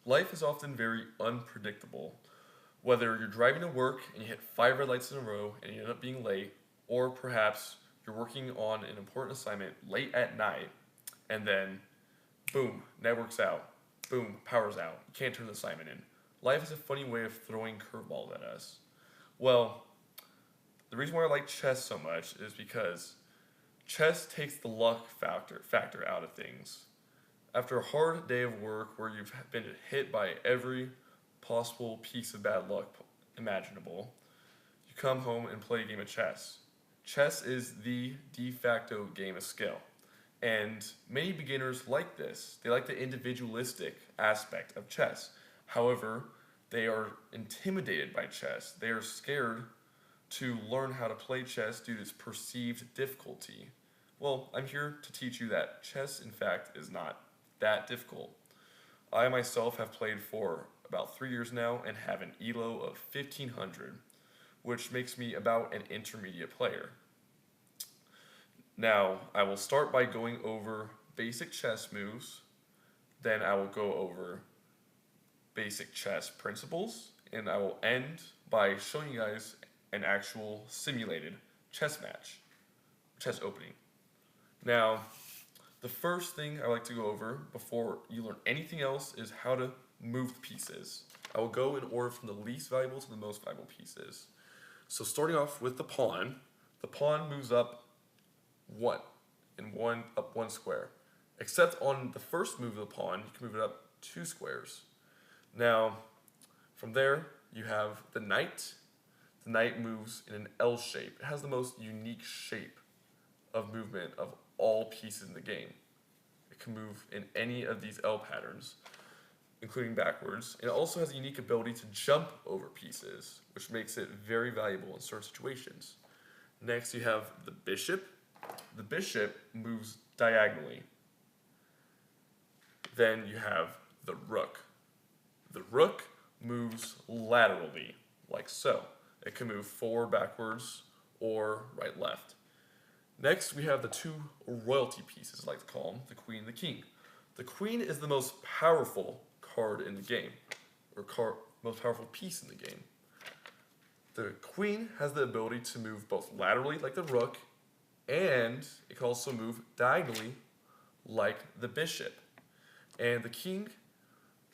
Life is often very unpredictable. Whether you're driving to work and you hit 5 red lights in a row and you end up being late, or perhaps you're working on an important assignment late at night and then boom, network's out. Boom, power's out. You can't turn the assignment in. Life is a funny way of throwing curveballs at us. Well, the reason why I like chess so much is because chess takes the luck factor out of things. After a hard day of work where you've been hit by every possible piece of bad luck imaginable, you come home and play a game of chess. Chess is the de facto game of skill. And many beginners like this. They like the individualistic aspect of chess. However, they are intimidated by chess. They are scared to learn how to play chess due to its perceived difficulty. Well, I'm here to teach you that chess, in fact, is not that difficult. I myself have played for about 3 years now and have an ELO of 1500, which makes me about an intermediate player. Now, I will start by going over basic chess moves, then I will go over basic chess principles, and I will end by showing you guys an actual simulated chess match, chess opening. Now, the first thing I like to go over before you learn anything else is how to move the pieces. I will go in order from the least valuable to the most valuable pieces. So starting off with the pawn moves up one square. Except on the first move of the pawn, you can move it up 2 squares. Now, from there, you have the knight. The knight moves in an L shape. It has the most unique shape of movement of all pieces in the game. It can move in any of these L patterns, including backwards. And it also has a unique ability to jump over pieces, which makes it very valuable in certain situations. Next, you have the bishop. The bishop moves diagonally. Then you have the rook. The rook moves laterally, like so. It can move forward, backwards, or right, left. Next, we have the two royalty pieces, I like to call them, the queen and the king. The queen is the most powerful card in the game, or most powerful piece in the game. The queen has the ability to move both laterally, like the rook, and it can also move diagonally, like the bishop. And the king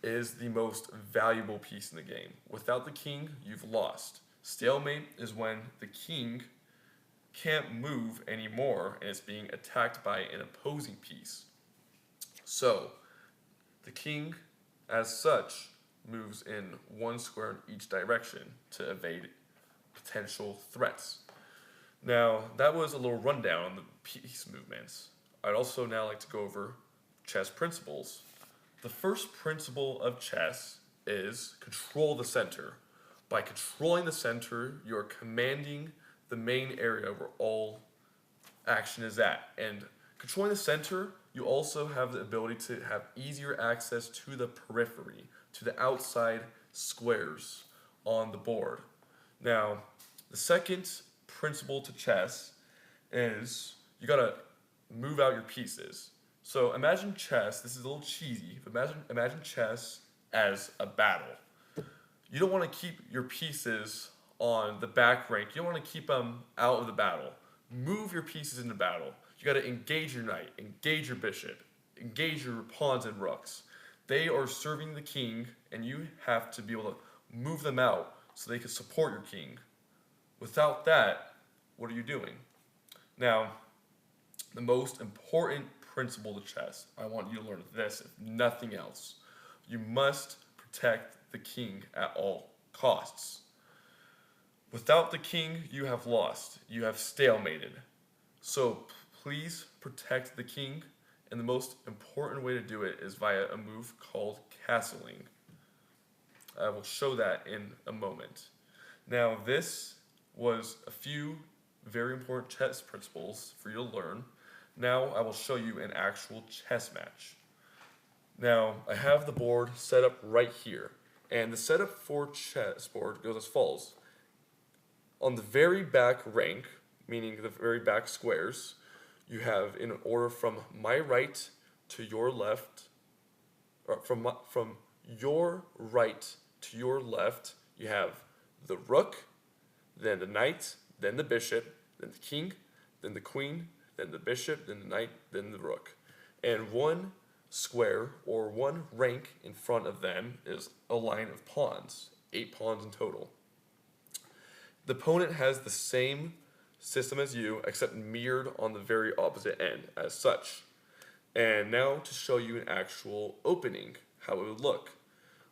is the most valuable piece in the game. Without the king, you've lost. Stalemate is when the king can't move anymore and it's being attacked by an opposing piece. So, the king, as such, moves in 1 square in each direction to evade potential threats. Now, that was a little rundown on the piece movements. I'd also now like to go over chess principles. The first principle of chess is control the center. By controlling the center, you are commanding the main area where all action is at. And controlling the center, you also have the ability to have easier access to the periphery, to the outside squares on the board. Now, the second principle to chess is you gotta move out your pieces. So imagine chess, this is a little cheesy, but imagine chess as a battle. You don't want to keep your pieces on the back rank. You don't want to keep them out of the battle. Move your pieces into battle. You got to engage your knight, engage your bishop, engage your pawns and rooks. They are serving the king, and you have to be able to move them out so they can support your king. Without that, what are you doing? Now, the most important principle to chess, I want you to learn this, if nothing else. You must protect the king at all costs. Without the king, you have lost. You have stalemated. So please protect the king, and the most important way to do it is via a move called castling. I will show that in a moment. Now, this was a few very important chess principles for you to learn. Now I will show you an actual chess match. Now, I have the board set up right here. And the setup for chessboard goes as follows. On the very back rank, meaning the very back squares, you have in order from my right to your left, or from your right to your left, you have the rook, then the knight, then the bishop, then the king, then the queen, then the bishop, then the knight, then the rook. And one square or one rank in front of them is a line of pawns, 8 pawns in total. The opponent has the same system as you, except mirrored on the very opposite end as such. And now to show you an actual opening, how it would look.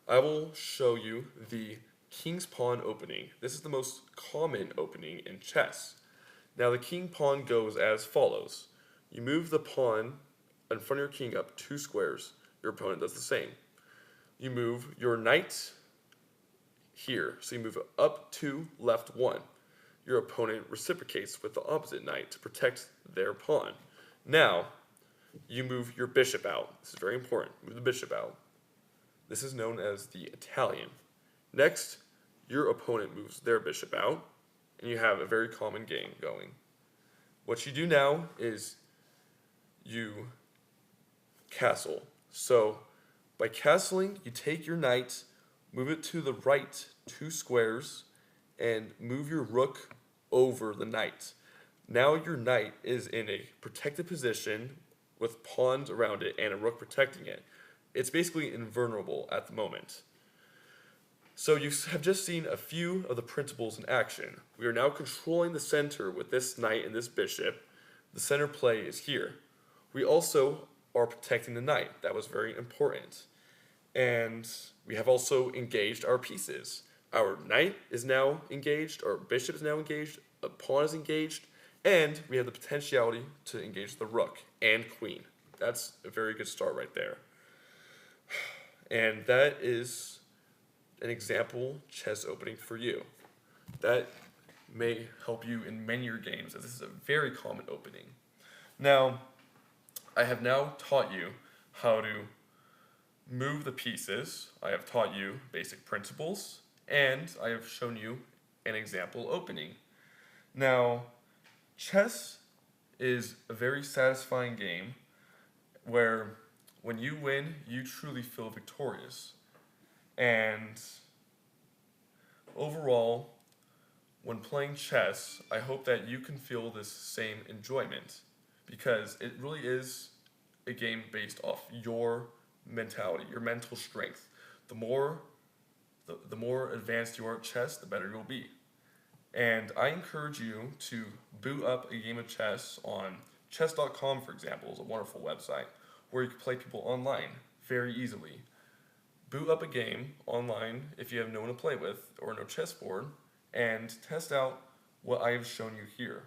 I will show you the king's pawn opening. This is the most common opening in chess. Now the king pawn goes as follows. You move the pawn in front of your king up 2 squares. Your opponent does the same. You move your knight here. So you move up 2, left 1. Your opponent reciprocates with the opposite knight to protect their pawn. Now, you move your bishop out. This is very important. Move the bishop out. This is known as the Italian. Next, your opponent moves their bishop out, and you have a very common game going. What you do now is you castle. So, by castling, you take your knight, move it to the right 2 squares, and move your rook over the knight. Now your knight is in a protected position with pawns around it and a rook protecting it. It's basically invulnerable at the moment. So you have just seen a few of the principles in action. We are now controlling the center with this knight and this bishop. The center play is here. We also are protecting the knight. That was very important. And we have also engaged our pieces. Our knight is now engaged, our bishop is now engaged, a pawn is engaged, and we have the potentiality to engage the rook and queen. That's a very good start right there. And that is an example chess opening for you. That may help you in many of your games, as this is a very common opening. Now, I have now taught you how to move the pieces. I have taught you basic principles, and I have shown you an example opening. Now, chess is a very satisfying game where when you win, you truly feel victorious. And overall, when playing chess, I hope that you can feel this same enjoyment, because it really is a game based off your mentality, your mental strength. The more advanced you are at chess, the better you'll be. And I encourage you to boot up a game of chess on chess.com, for example, is a wonderful website where you can play people online very easily. Boot up a game online if you have no one to play with or no chessboard, and test out what I have shown you here.